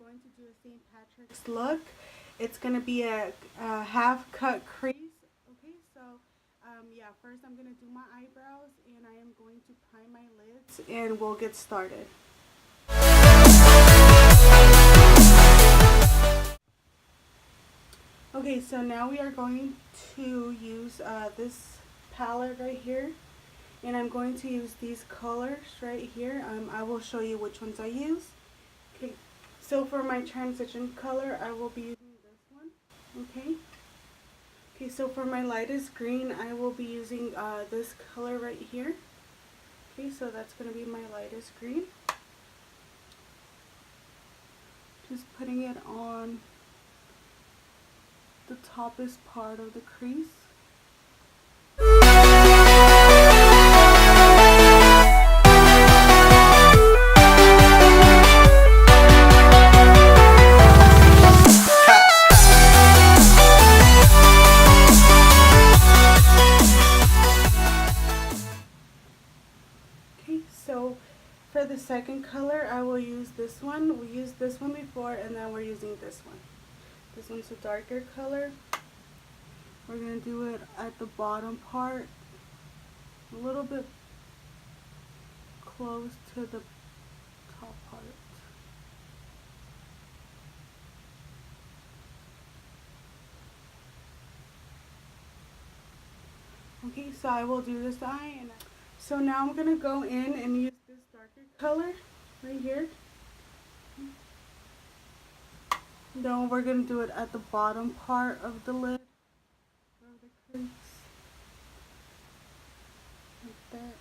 going to do a St. Patrick's look. It's going to be a half cut crease. Okay, so yeah, first I'm going to do my eyebrows and I am going to prime my lids and we'll get started. Okay, so now we are going to use this palette right here. And I'm going to use these colors right here. I will show you which ones I use. Okay, so for my transition color, I will be using this one. Okay. Okay, so for my lightest green, I will be using this color right here. Okay, so that's going to be my lightest green. Just putting it on the toppest part of the crease. So for the second color, I will use this one. We used this one before and then we're using this one. This one's a darker color. We're going to do it at the bottom part, a little bit close to the top part. Okay, so I will do this eye. And so now I'm going to go in and use this darker color right here. Then we're going to do it at the bottom part of the lid, of the crease, like that.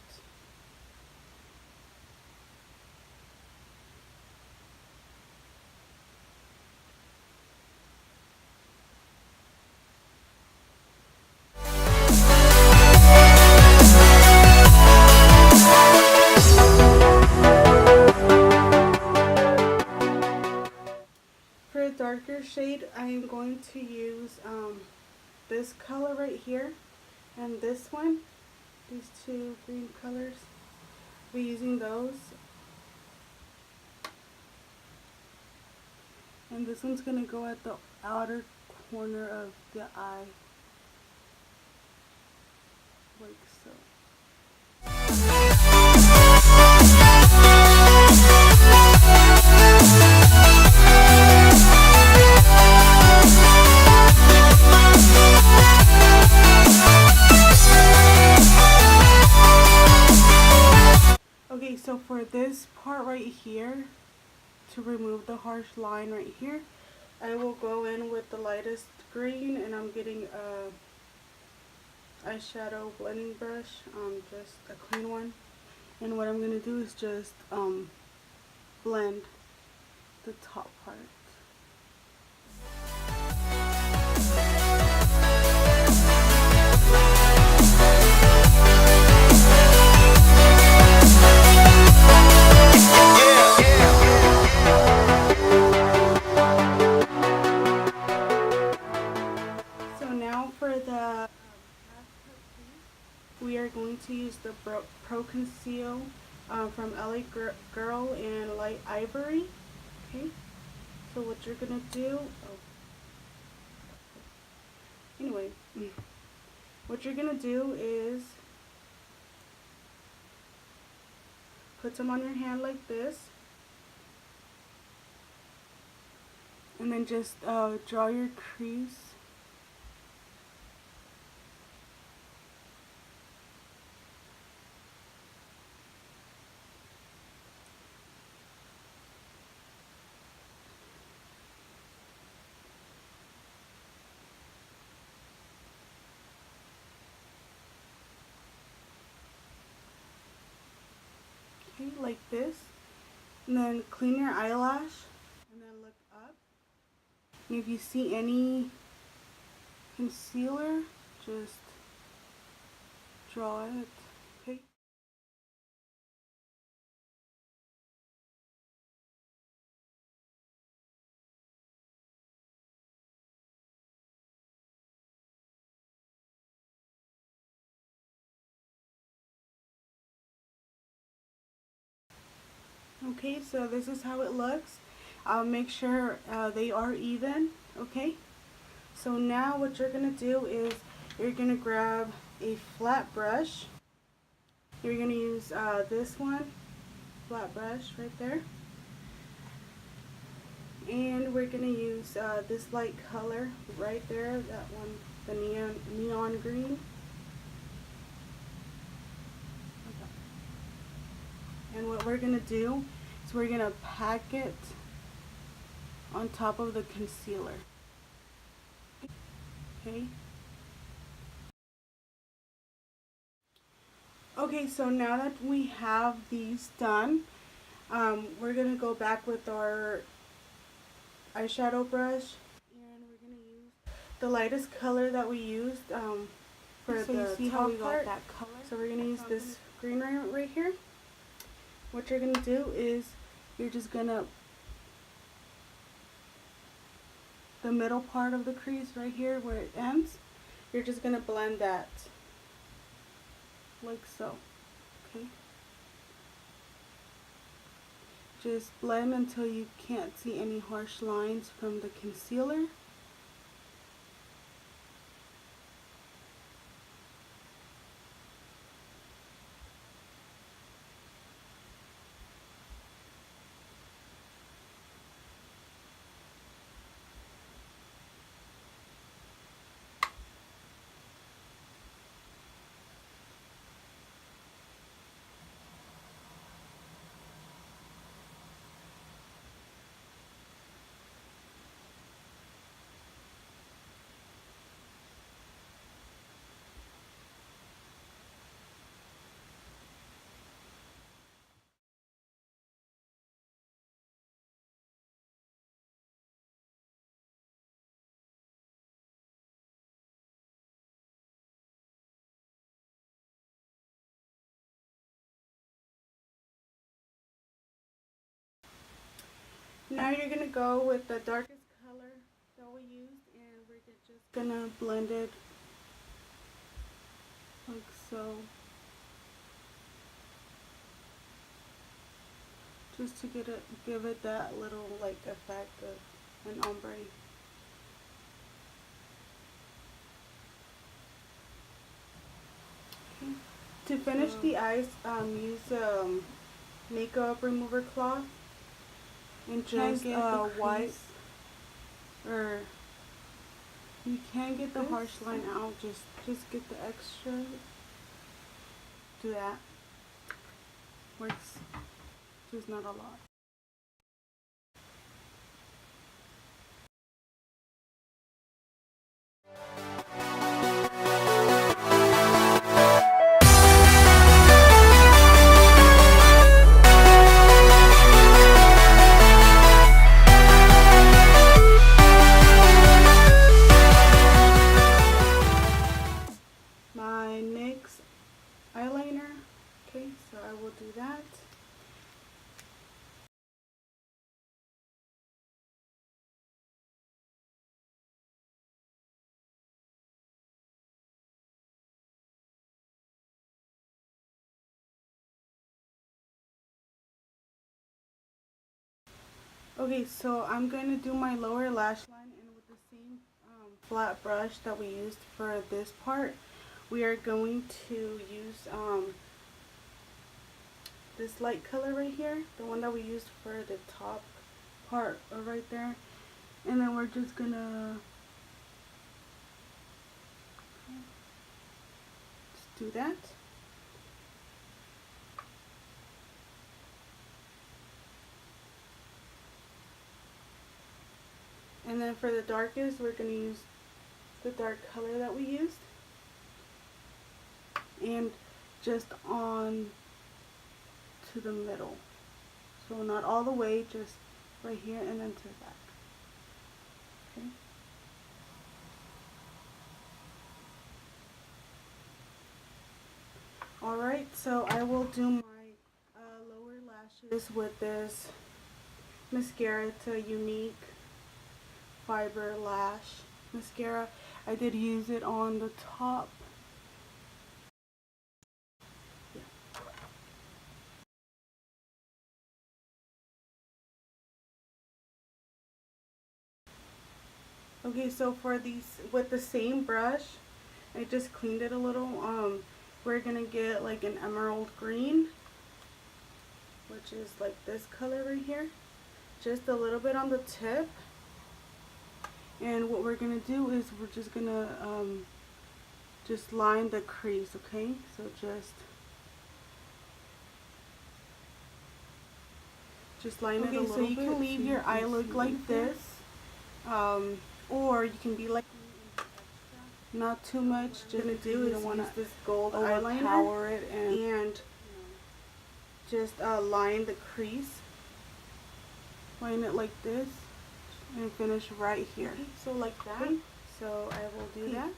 For a darker shade, I am going to use this color right here and this one. These two green colors. We're using those. And this one's going to go at the outer corner of the eye. Like so. Okay, so for this part right here, to remove the harsh line right here, I will go in with the lightest green and I'm getting a eyeshadow blending brush, just a clean one. And what I'm going to do is just blend the top part. We are going to use the Pro Conceal from LA Girl in Light Ivory. Okay, so what you're going to do, anyway, what you're going to do is put some on your hand like this. And then just draw your crease. Okay, like this. And then clean your eyelash and then look up. And if you see any concealer, just draw it. Okay. Okay, so this is how it looks. Make sure they are even, okay? So now what you're going to do is you're going to grab a flat brush. You're going to use this one, flat brush right there. And we're going to use this light color right there, that one, the neon green. And what we're going to do is we're going to pack it on top of the concealer. Okay. Okay, so now that we have these done, we're going to go back with our eyeshadow brush, and we're going to use the lightest color that we used for so the you see top how we got part. that color? So we're going to use this green right here. What you're going to do is you're just going to, the middle part of the crease right here where it ends, you're just going to blend that like so. Okay. Just blend until you can't see any harsh lines from the concealer. Now you're going to go with the darkest color that we used, and we're just going to blend it like so. Just to give it that little like effect of an ombre. Okay. To finish the eyes, use makeup remover cloth and just wipe, or you can get the harsh line out. Just get the extra. Do that. Works. Just not a lot. My NYX eyeliner. Okay, so I will do that. Okay, so I'm going to do my lower lash line, and with the same flat brush that we used for this part, we are going to use this light color right here, the one that we used for the top part right there, and then we're just gonna just do that. And then for the darkest, we're going to use the dark color that we used. And just on to the middle. So not all the way, just right here and then to the back. Okay. Alright, so I will do my lower lashes with this mascara. It's a Unique Fiber Lash mascara. I did use it on the top. Okay, so for these, with the same brush, I just cleaned it a little. We're gonna get like an emerald green, which is like this color right here. Just a little bit on the tip. And what we're gonna do is we're just gonna just line the crease, okay? So just line it a little bit. So you can leave your eye look like this, or you can be like not too much. Just gonna do is use this gold eyeliner it and just line the crease. Line it like this and finish right here. Okay, so like that. Okay. So I will do that.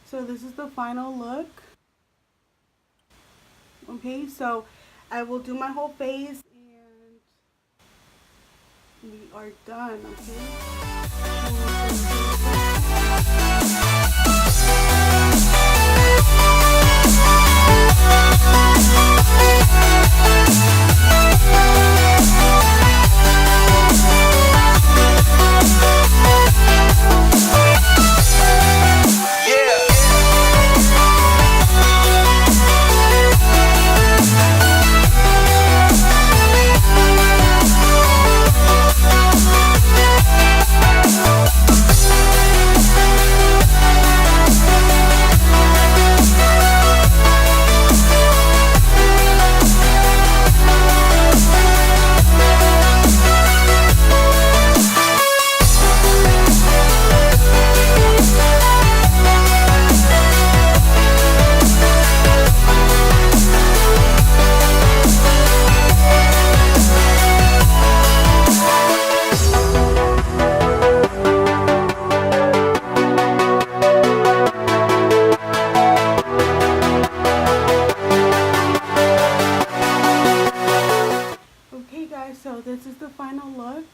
So this is the final look. Okay, so I will do my whole face and we are done, Okay guys, so this is the final look.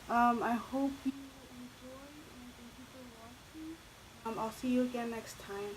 I hope you enjoyed and thank you for watching. I'll see you again next time.